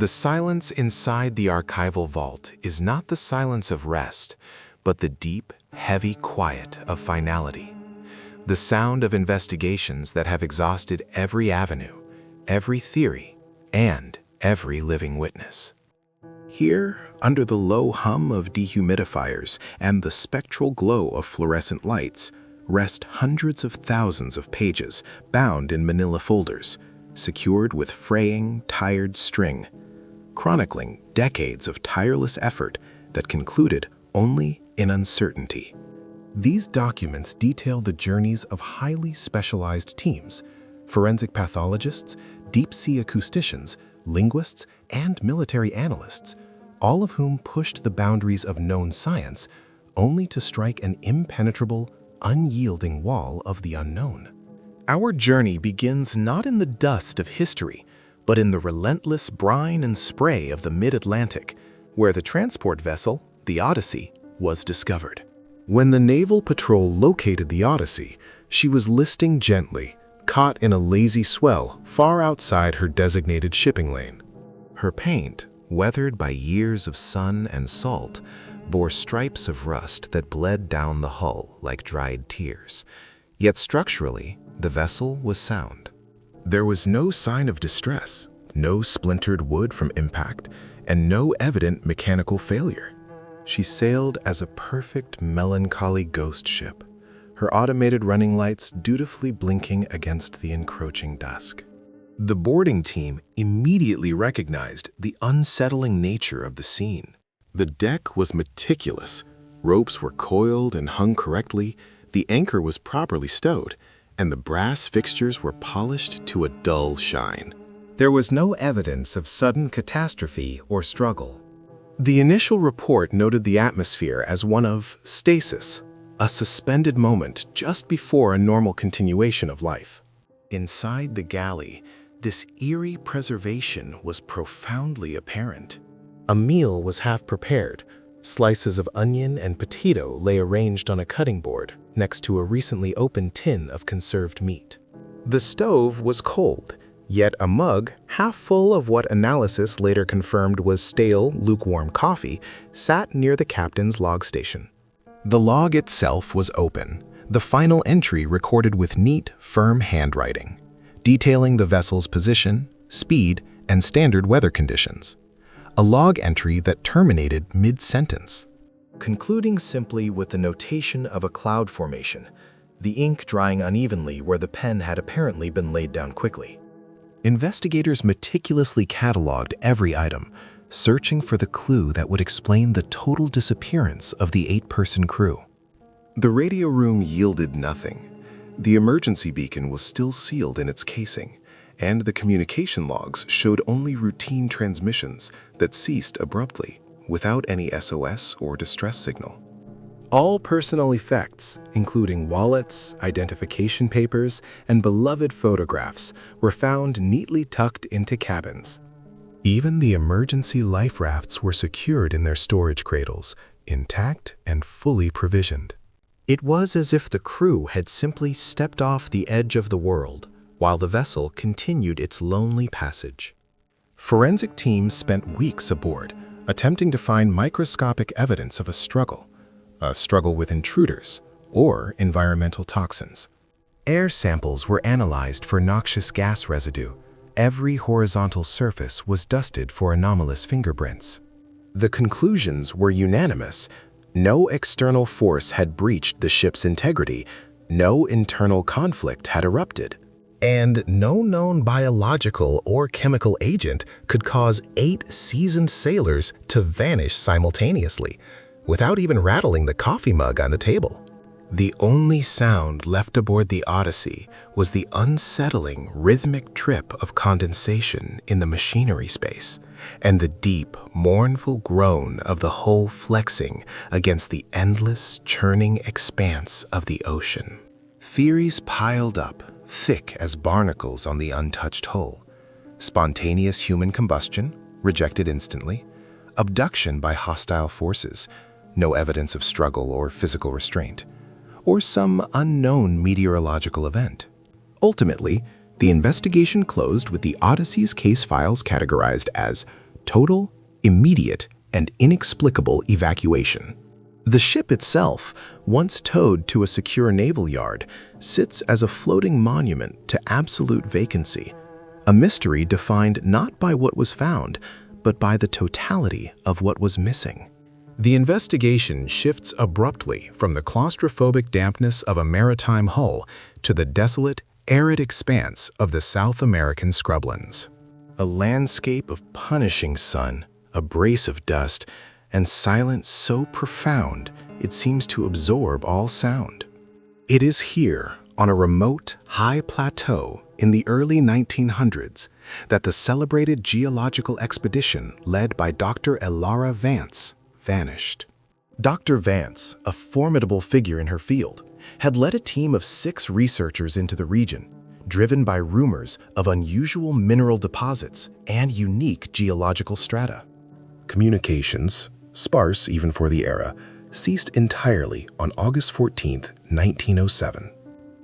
The silence inside the archival vault is not the silence of rest, but the deep, heavy quiet of finality. The sound of investigations that have exhausted every avenue, every theory, and every living witness. Here, under the low hum of dehumidifiers and the spectral glow of fluorescent lights, rest hundreds of thousands of pages bound in manila folders, secured with fraying, tired string, chronicling decades of tireless effort that concluded only in uncertainty. These documents detail the journeys of highly specialized teams, forensic pathologists, deep-sea acousticians, linguists, and military analysts, all of whom pushed the boundaries of known science only to strike an impenetrable, unyielding wall of the unknown. Our journey begins not in the dust of history, but in the relentless brine and spray of the mid-Atlantic, where the transport vessel, the Odyssey, was discovered. When the Naval Patrol located the Odyssey, she was listing gently, caught in a lazy swell far outside her designated shipping lane. Her paint, weathered by years of sun and salt, bore stripes of rust that bled down the hull like dried tears. Yet structurally, the vessel was sound. There was no sign of distress, no splintered wood from impact, and no evident mechanical failure. She sailed as a perfect, melancholy ghost ship, her automated running lights dutifully blinking against the encroaching dusk. The boarding team immediately recognized the unsettling nature of the scene. The deck was meticulous, ropes were coiled and hung correctly, the anchor was properly stowed, and the brass fixtures were polished to a dull shine. There was no evidence of sudden catastrophe or struggle. The initial report noted the atmosphere as one of stasis, a suspended moment just before a normal continuation of life. Inside the galley, this eerie preservation was profoundly apparent. A meal was half prepared. Slices of onion and potato lay arranged on a cutting board next to a recently opened tin of conserved meat. The stove was cold, yet a mug, half full of what analysis later confirmed was stale, lukewarm coffee, sat near the captain's log station. The log itself was open, the final entry recorded with neat, firm handwriting, detailing the vessel's position, speed, and standard weather conditions. A log entry that terminated mid-sentence, concluding simply with the notation of a cloud formation, the ink drying unevenly where the pen had apparently been laid down quickly. Investigators meticulously cataloged every item, searching for the clue that would explain the total disappearance of the 8-person crew. The radio room yielded nothing. The emergency beacon was still sealed in its casing, and the communication logs showed only routine transmissions that ceased abruptly, without any SOS or distress signal. All personal effects, including wallets, identification papers, and beloved photographs, were found neatly tucked into cabins. Even the emergency life rafts were secured in their storage cradles, intact and fully provisioned. It was as if the crew had simply stepped off the edge of the world, while the vessel continued its lonely passage. Forensic teams spent weeks aboard, attempting to find microscopic evidence of a struggle with intruders or environmental toxins. Air samples were analyzed for noxious gas residue. Every horizontal surface was dusted for anomalous fingerprints. The conclusions were unanimous. No external force had breached the ship's integrity, no internal conflict had erupted, and no known biological or chemical agent could cause 8 seasoned sailors to vanish simultaneously, without even rattling the coffee mug on the table. The only sound left aboard the Odyssey was the unsettling, rhythmic trip of condensation in the machinery space, and the deep, mournful groan of the hull flexing against the endless, churning expanse of the ocean. Theories piled up, thick as barnacles on the untouched hull. Spontaneous human combustion, rejected instantly. Abduction by hostile forces, no evidence of struggle or physical restraint. Or some unknown meteorological event. Ultimately, the investigation closed with the Odyssey's case files categorized as total, immediate, and inexplicable evacuation. The ship itself, once towed to a secure naval yard, sits as a floating monument to absolute vacancy, a mystery defined not by what was found, but by the totality of what was missing. The investigation shifts abruptly from the claustrophobic dampness of a maritime hull to the desolate, arid expanse of the South American scrublands. A landscape of punishing sun, abrasive dust, and silence so profound it seems to absorb all sound. It is here, on a remote, high plateau in the early 1900s, that the celebrated geological expedition led by Dr. Elara Vance vanished. Dr. Vance, a formidable figure in her field, had led a team of 6 researchers into the region, driven by rumors of unusual mineral deposits and unique geological strata. Communications, sparse even for the era, ceased entirely on August 14, 1907.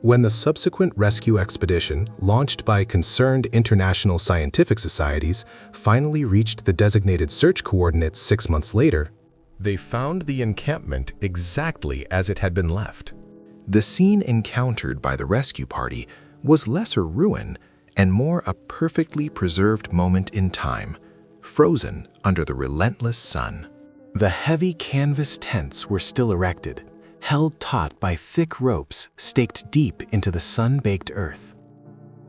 When the subsequent rescue expedition, launched by concerned international scientific societies, finally reached the designated search coordinates 6 months later, they found the encampment exactly as it had been left. The scene encountered by the rescue party was less a ruin and more a perfectly preserved moment in time, frozen under the relentless sun. The heavy canvas tents were still erected, held taut by thick ropes staked deep into the sun-baked earth.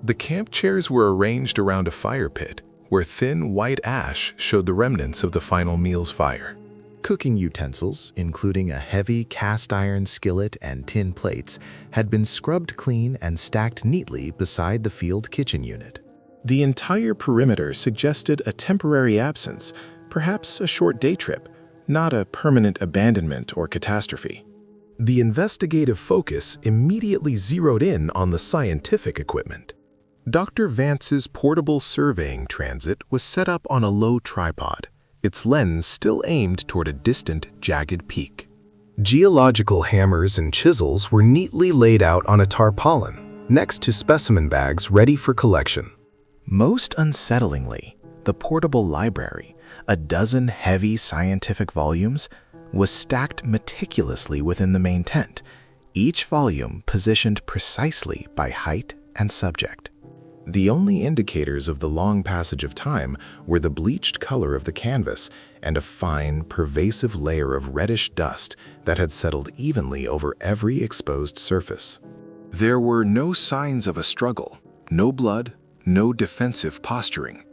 The camp chairs were arranged around a fire pit, where thin white ash showed the remnants of the final meal's fire. Cooking utensils, including a heavy cast-iron skillet and tin plates, had been scrubbed clean and stacked neatly beside the field kitchen unit. The entire perimeter suggested a temporary absence, perhaps a short day trip, not a permanent abandonment or catastrophe. The investigative focus immediately zeroed in on the scientific equipment. Dr. Vance's portable surveying transit was set up on a low tripod, its lens still aimed toward a distant, jagged peak. Geological hammers and chisels were neatly laid out on a tarpaulin, next to specimen bags ready for collection. Most unsettlingly, the portable library, a dozen heavy scientific volumes, was stacked meticulously within the main tent, each volume positioned precisely by height and subject. The only indicators of the long passage of time were the bleached color of the canvas and a fine, pervasive layer of reddish dust that had settled evenly over every exposed surface. There were no signs of a struggle, no blood, no defensive posturing.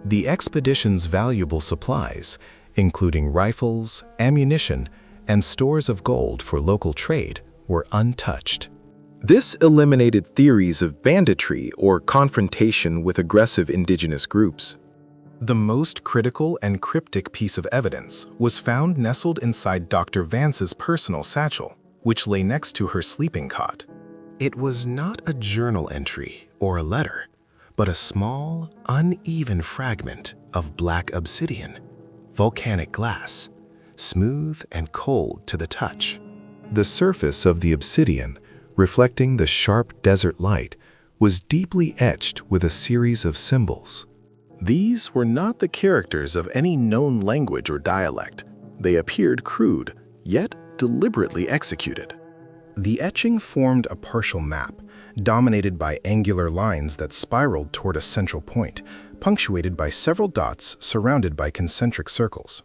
The expedition's valuable supplies, including rifles, ammunition, and stores of gold for local trade, were untouched. This eliminated theories of banditry or confrontation with aggressive indigenous groups. The most critical and cryptic piece of evidence was found nestled inside Dr. Vance's personal satchel, which lay next to her sleeping cot. It was not a journal entry or a letter, but a small, uneven fragment of black obsidian, volcanic glass, smooth and cold to the touch. The surface of the obsidian, reflecting the sharp desert light, was deeply etched with a series of symbols. These were not the characters of any known language or dialect. They appeared crude, yet deliberately executed. The etching formed a partial map, dominated by angular lines that spiraled toward a central point, punctuated by several dots surrounded by concentric circles.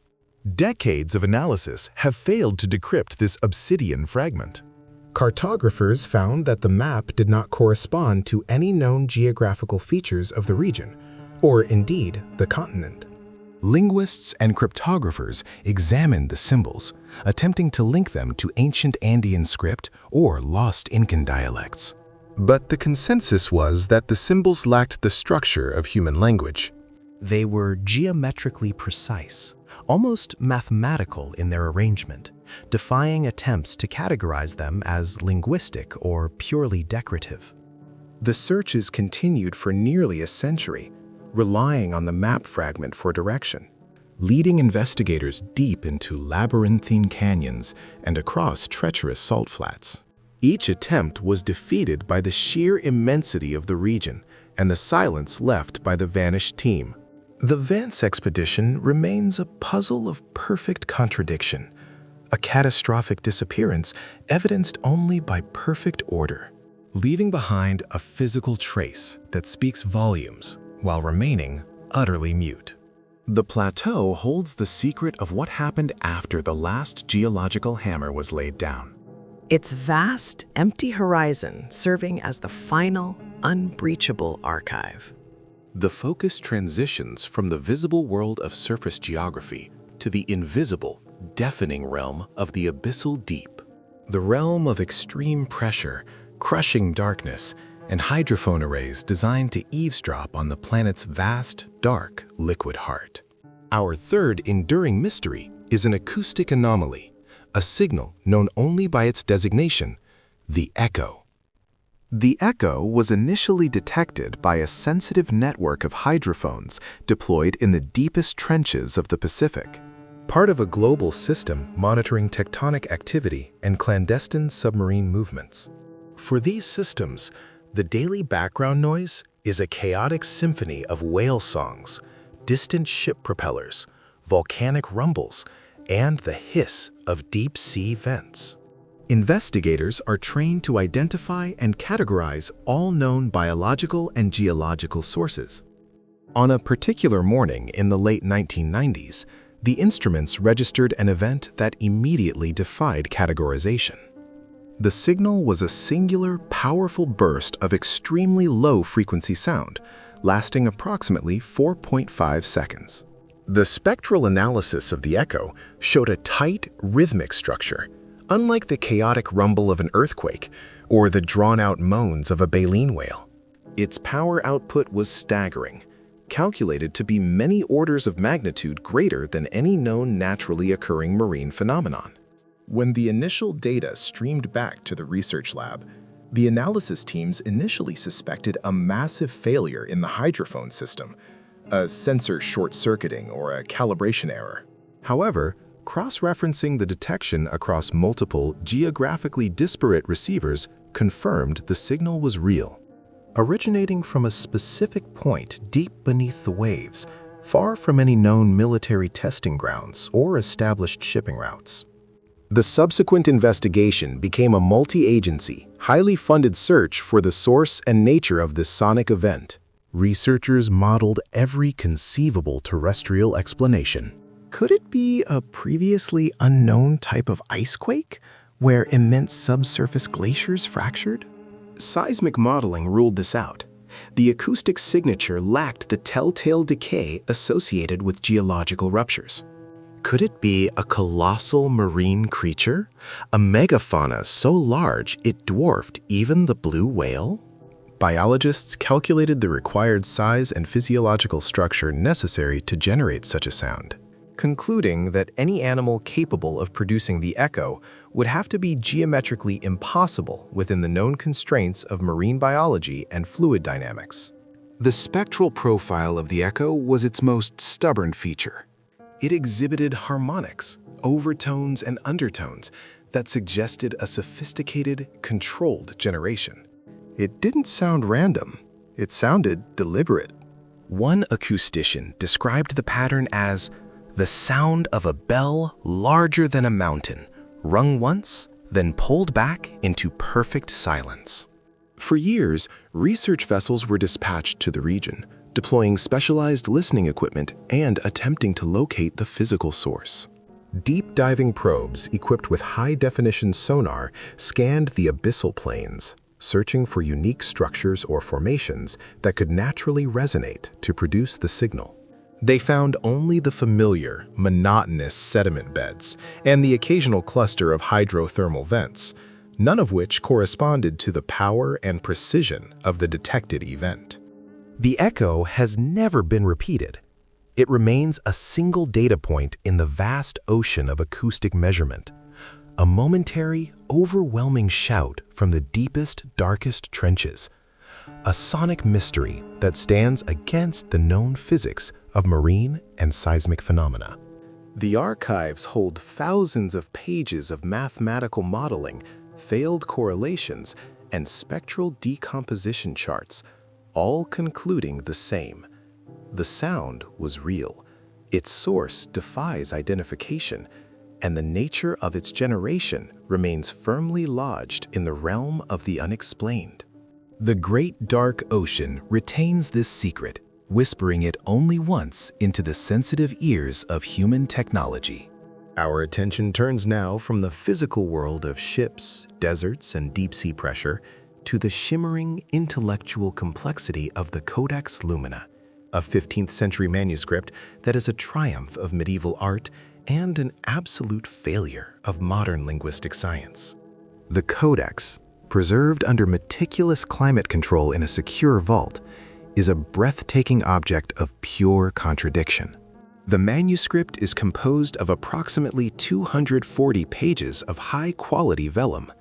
Decades of analysis have failed to decrypt this obsidian fragment. Cartographers found that the map did not correspond to any known geographical features of the region, or indeed the continent. Linguists and cryptographers examined the symbols, attempting to link them to ancient Andean script or lost Incan dialects. But the consensus was that the symbols lacked the structure of human language. They were geometrically precise, almost mathematical in their arrangement, defying attempts to categorize them as linguistic or purely decorative. The searches continued for nearly a century, relying on the map fragment for direction, leading investigators deep into labyrinthine canyons and across treacherous salt flats. Each attempt was defeated by the sheer immensity of the region and the silence left by the vanished team. The Vance expedition remains a puzzle of perfect contradiction, a catastrophic disappearance evidenced only by perfect order, leaving behind a physical trace that speaks volumes while remaining utterly mute. The plateau holds the secret of what happened after the last geological hammer was laid down. Its vast, empty horizon serving as the final, unbreachable archive. The focus transitions from the visible world of surface geography to the invisible, deafening realm of the abyssal deep. The realm of extreme pressure, crushing darkness, and hydrophone arrays designed to eavesdrop on the planet's vast, dark, liquid heart. Our third enduring mystery is an acoustic anomaly, a signal known only by its designation, the echo. The echo was initially detected by a sensitive network of hydrophones deployed in the deepest trenches of the Pacific. Part of a global system monitoring tectonic activity and clandestine submarine movements. For these systems, the daily background noise is a chaotic symphony of whale songs, distant ship propellers, volcanic rumbles, and the hiss of deep-sea vents. Investigators are trained to identify and categorize all known biological and geological sources. On a particular morning in the late 1990s, the instruments registered an event that immediately defied categorization. The signal was a singular, powerful burst of extremely low-frequency sound, lasting approximately 4.5 seconds. The spectral analysis of the echo showed a tight, rhythmic structure, unlike the chaotic rumble of an earthquake or the drawn-out moans of a baleen whale. Its power output was staggering, calculated to be many orders of magnitude greater than any known naturally occurring marine phenomenon. When the initial data streamed back to the research lab, the analysis teams initially suspected a massive failure in the hydrophone system, a sensor short-circuiting or a calibration error. However, cross-referencing the detection across multiple, geographically disparate receivers confirmed the signal was real. Originating from a specific point deep beneath the waves, far from any known military testing grounds or established shipping routes. The subsequent investigation became a multi-agency, highly funded search for the source and nature of this sonic event. Researchers modeled every conceivable terrestrial explanation. Could it be a previously unknown type of ice quake, where immense subsurface glaciers fractured? Seismic modeling ruled this out. The acoustic signature lacked the telltale decay associated with geological ruptures. Could it be a colossal marine creature? A megafauna so large it dwarfed even the blue whale? Biologists calculated the required size and physiological structure necessary to generate such a sound, concluding that any animal capable of producing the echo would have to be geometrically impossible within the known constraints of marine biology and fluid dynamics. The spectral profile of the echo was its most stubborn feature. It exhibited harmonics, overtones, and undertones that suggested a sophisticated, controlled generation. It didn't sound random. It sounded deliberate. One acoustician described the pattern as the sound of a bell larger than a mountain, rung once, then pulled back into perfect silence. For years, research vessels were dispatched to the region, deploying specialized listening equipment and attempting to locate the physical source. Deep diving probes equipped with high-definition sonar scanned the abyssal plains, searching for unique structures or formations that could naturally resonate to produce the signal. They found only the familiar, monotonous sediment beds and the occasional cluster of hydrothermal vents, none of which corresponded to the power and precision of the detected event. The echo has never been repeated. It remains a single data point in the vast ocean of acoustic measurement, a momentary, overwhelming shout from the deepest, darkest trenches, a sonic mystery that stands against the known physics of marine and seismic phenomena. The archives hold thousands of pages of mathematical modeling, failed correlations, and spectral decomposition charts, all concluding the same. The sound was real. Its source defies identification, and the nature of its generation remains firmly lodged in the realm of the unexplained. The great dark ocean retains this secret, whispering it only once into the sensitive ears of human technology. Our attention turns now from the physical world of ships, deserts, and deep-sea pressure to the shimmering intellectual complexity of the Codex Lumina, a 15th century manuscript that is a triumph of medieval art and an absolute failure of modern linguistic science. The Codex, preserved under meticulous climate control in a secure vault, is a breathtaking object of pure contradiction. The manuscript is composed of approximately 240 pages of high-quality vellum,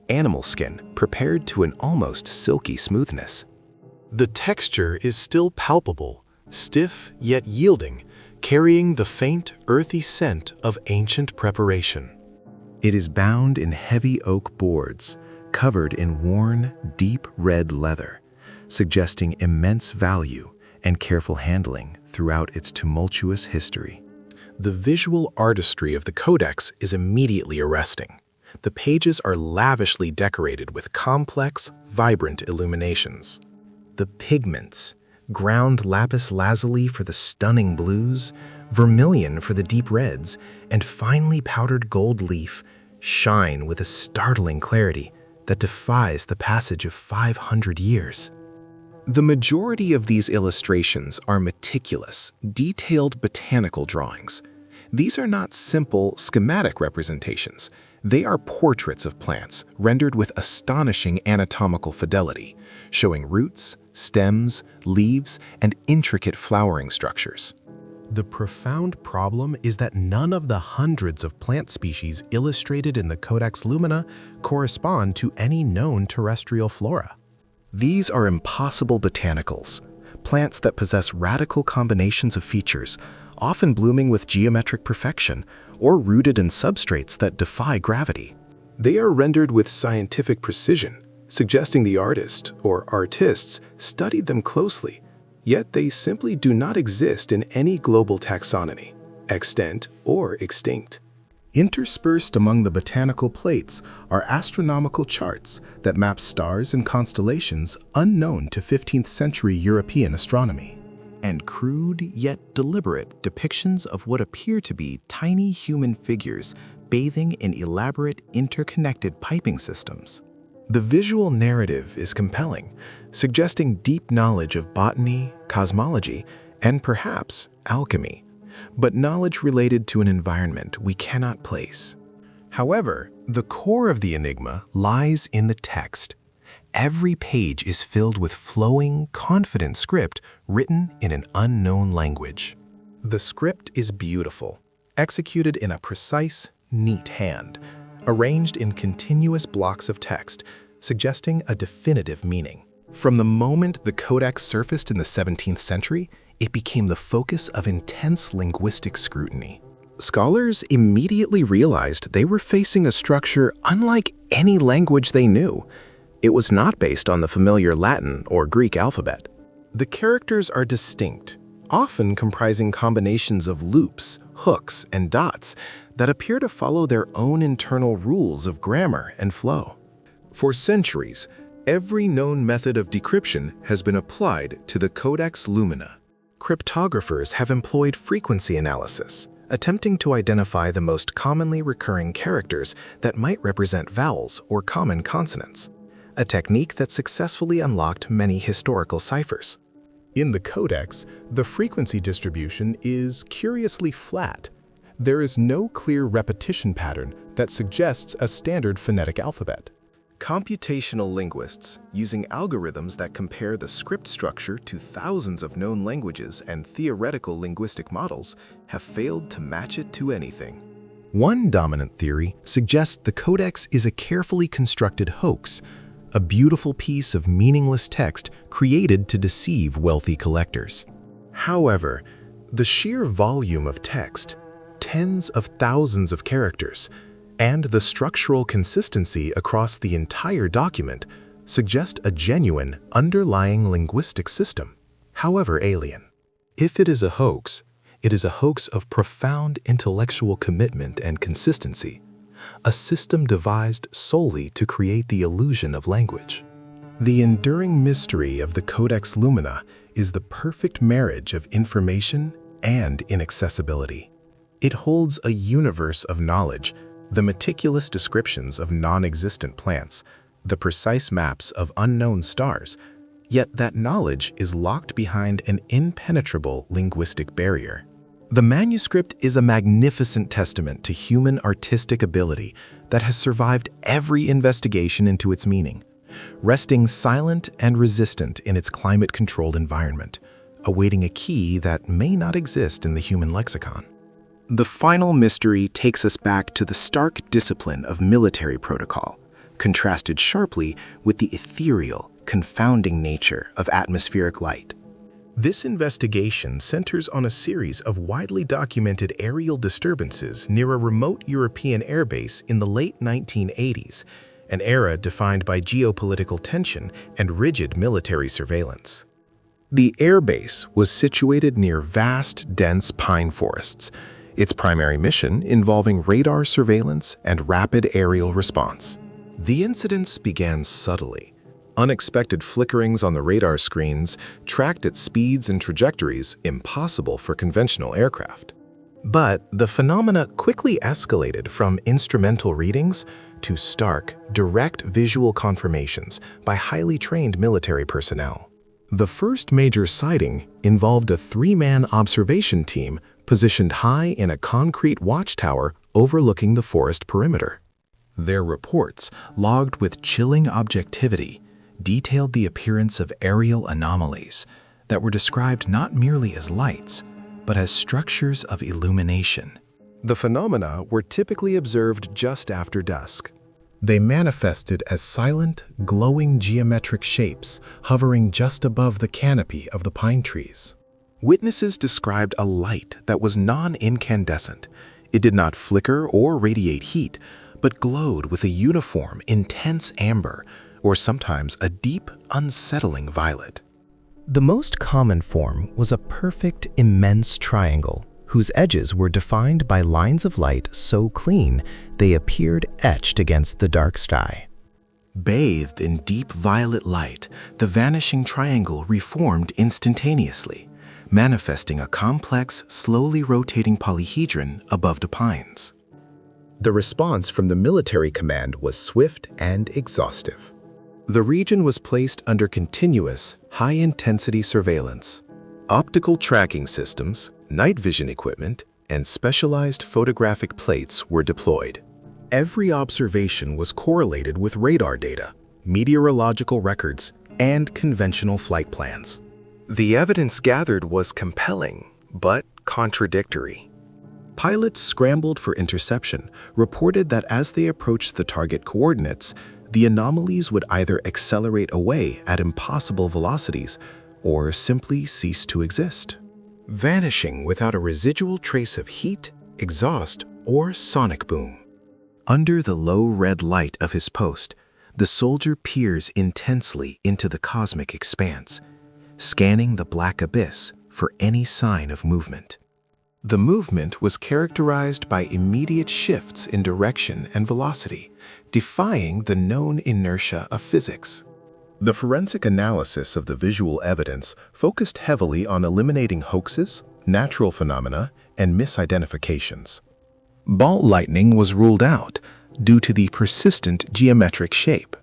animal skin prepared to an almost silky smoothness. The texture is still palpable, stiff yet yielding, carrying the faint, earthy scent of ancient preparation. It is bound in heavy oak boards, covered in worn, deep red leather, suggesting immense value and careful handling throughout its tumultuous history. The visual artistry of the Codex is immediately arresting. The pages are lavishly decorated with complex, vibrant illuminations. The pigments, ground lapis lazuli for the stunning blues, vermilion for the deep reds, and finely powdered gold leaf, shine with a startling clarity that defies the passage of 500 years. The majority of these illustrations are meticulous, detailed botanical drawings. These are not simple, schematic representations. They are portraits of plants rendered with astonishing anatomical fidelity, showing roots, stems, leaves, and intricate flowering structures. The profound problem is that none of the hundreds of plant species illustrated in the Codex Lumina correspond to any known terrestrial flora. These are impossible botanicals, plants that possess radical combinations of features, often blooming with geometric perfection, or rooted in substrates that defy gravity. They are rendered with scientific precision, suggesting the artist or artists studied them closely, yet they simply do not exist in any global taxonomy, extant or extinct. Interspersed among the botanical plates are astronomical charts that map stars and constellations unknown to 15th century European astronomy, and crude yet deliberate depictions of what appear to be tiny human figures bathing in elaborate interconnected piping systems. The visual narrative is compelling, suggesting deep knowledge of botany, cosmology, and perhaps alchemy, but knowledge related to an environment we cannot place. However, the core of the enigma lies in the text. Every page is filled with flowing, confident script written in an unknown language. The script is beautiful, executed in a precise, neat hand, arranged in continuous blocks of text, suggesting a definitive meaning. From the moment the Codex surfaced in the 17th century, it became the focus of intense linguistic scrutiny. Scholars immediately realized they were facing a structure unlike any language they knew. It was not based on the familiar Latin or Greek alphabet. The characters are distinct, often comprising combinations of loops, hooks, and dots that appear to follow their own internal rules of grammar and flow. For centuries, every known method of decryption has been applied to the Codex Lumina. Cryptographers have employed frequency analysis, attempting to identify the most commonly recurring characters that might represent vowels or common consonants, a technique that successfully unlocked many historical ciphers. In the Codex, the frequency distribution is curiously flat. There is no clear repetition pattern that suggests a standard phonetic alphabet. Computational linguists, using algorithms that compare the script structure to thousands of known languages and theoretical linguistic models, have failed to match it to anything. One dominant theory suggests the Codex is a carefully constructed hoax, a beautiful piece of meaningless text created to deceive wealthy collectors. However, the sheer volume of text, tens of thousands of characters, and the structural consistency across the entire document suggest a genuine, underlying linguistic system, however alien. If it is a hoax of profound intellectual commitment and consistency, a system devised solely to create the illusion of language. The enduring mystery of the Codex Lumina is the perfect marriage of information and inaccessibility. It holds a universe of knowledge, the meticulous descriptions of non-existent plants, the precise maps of unknown stars, yet that knowledge is locked behind an impenetrable linguistic barrier. The manuscript is a magnificent testament to human artistic ability that has survived every investigation into its meaning, resting silent and resistant in its climate-controlled environment, awaiting a key that may not exist in the human lexicon. The final mystery takes us back to the stark discipline of military protocol, contrasted sharply with the ethereal, confounding nature of atmospheric light. This investigation centers on a series of widely documented aerial disturbances near a remote European airbase in the late 1980s, an era defined by geopolitical tension and rigid military surveillance. The airbase was situated near vast, dense pine forests, its primary mission involving radar surveillance and rapid aerial response. The incidents began subtly. Unexpected flickerings on the radar screens tracked at speeds and trajectories impossible for conventional aircraft. But the phenomena quickly escalated from instrumental readings to stark, direct visual confirmations by highly trained military personnel. The first major sighting involved a three-man observation team positioned high in a concrete watchtower overlooking the forest perimeter. Their reports, logged with chilling objectivity, detailed the appearance of aerial anomalies that were described not merely as lights, but as structures of illumination. The phenomena were typically observed just after dusk. They manifested as silent, glowing geometric shapes hovering just above the canopy of the pine trees. Witnesses described a light that was non-incandescent. It did not flicker or radiate heat, but glowed with a uniform, intense amber, or sometimes a deep, unsettling violet. The most common form was a perfect, immense triangle, whose edges were defined by lines of light so clean they appeared etched against the dark sky. Bathed in deep violet light, the vanishing triangle reformed instantaneously, manifesting a complex, slowly rotating polyhedron above the pines. The response from the military command was swift and exhaustive. The region was placed under continuous, high-intensity surveillance. Optical tracking systems, night vision equipment, and specialized photographic plates were deployed. Every observation was correlated with radar data, meteorological records, and conventional flight plans. The evidence gathered was compelling, but contradictory. Pilots scrambled for interception, reported that as they approached the target coordinates, the anomalies would either accelerate away at impossible velocities or simply cease to exist, vanishing without a residual trace of heat, exhaust, or sonic boom. Under the low red light of his post, the soldier peers intensely into the cosmic expanse, scanning the black abyss for any sign of movement. The movement was characterized by immediate shifts in direction and velocity, defying the known inertia of physics. The forensic analysis of the visual evidence focused heavily on eliminating hoaxes, natural phenomena, and misidentifications. Ball lightning was ruled out due to the persistent geometric shape.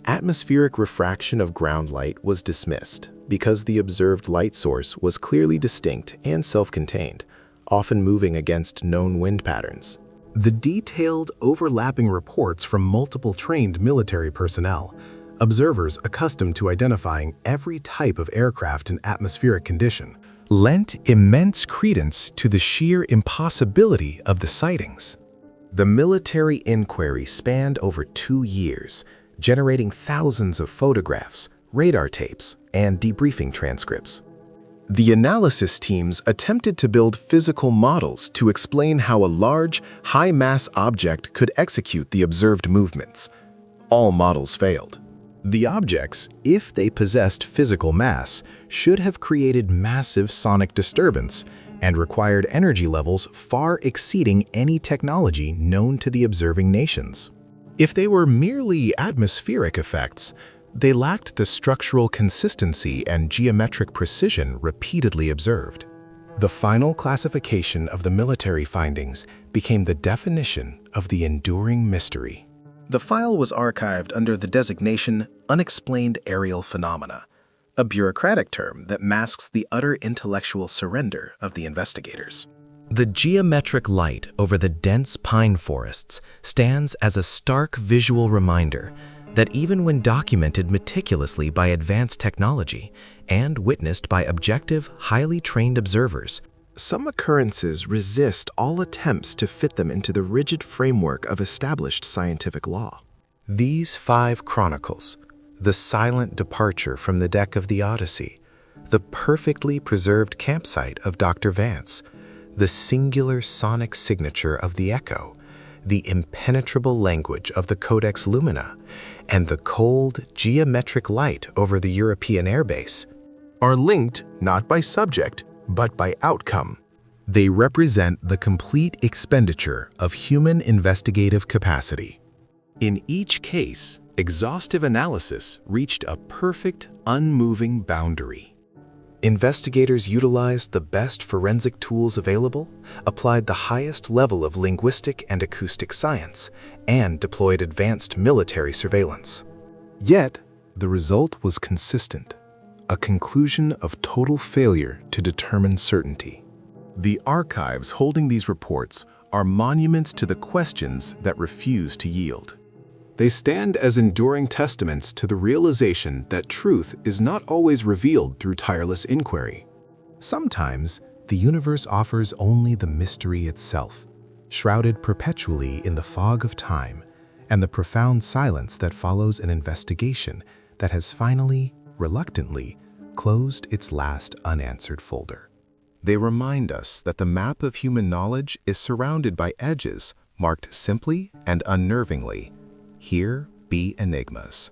Atmospheric refraction of ground light was dismissed because the observed light source was clearly distinct and self-contained, often moving against known wind patterns. The detailed, overlapping reports from multiple trained military personnel, observers accustomed to identifying every type of aircraft in atmospheric condition, lent immense credence to the sheer impossibility of the sightings. The military inquiry spanned over 2 years, generating thousands of photographs, radar tapes, and debriefing transcripts. The analysis teams attempted to build physical models to explain how a large, high-mass object could execute the observed movements. All models failed. The objects, if they possessed physical mass, should have created massive sonic disturbance and required energy levels far exceeding any technology known to the observing nations. If they were merely atmospheric effects, they lacked the structural consistency and geometric precision repeatedly observed. The final classification of the military findings became the definition of the enduring mystery. The file was archived under the designation Unexplained Aerial Phenomena, a bureaucratic term that masks the utter intellectual surrender of the investigators. The geometric light over the dense pine forests stands as a stark visual reminder that even when documented meticulously by advanced technology and witnessed by objective, highly trained observers, Some occurrences resist all attempts to fit them into the rigid framework of established scientific law. These 5 chronicles, the silent departure from the deck of the Odyssey, the perfectly preserved campsite of Dr. Vance, the singular sonic signature of the Echo, the impenetrable language of the Codex Lumina, and the cold, geometric light over the European airbase, are linked not by subject, but by outcome. They represent the complete expenditure of human investigative capacity. In each case, exhaustive analysis reached a perfect, unmoving boundary. Investigators utilized the best forensic tools available, applied the highest level of linguistic and acoustic science, and deployed advanced military surveillance. Yet, the result was consistent, a conclusion of total failure to determine certainty. The archives holding these reports are monuments to the questions that refuse to yield. They stand as enduring testaments to the realization that truth is not always revealed through tireless inquiry. Sometimes, the universe offers only the mystery itself, shrouded perpetually in the fog of time and the profound silence that follows an investigation that has finally, reluctantly, closed its last unanswered folder. They remind us that the map of human knowledge is surrounded by edges marked simply and unnervingly. Here be enigmas.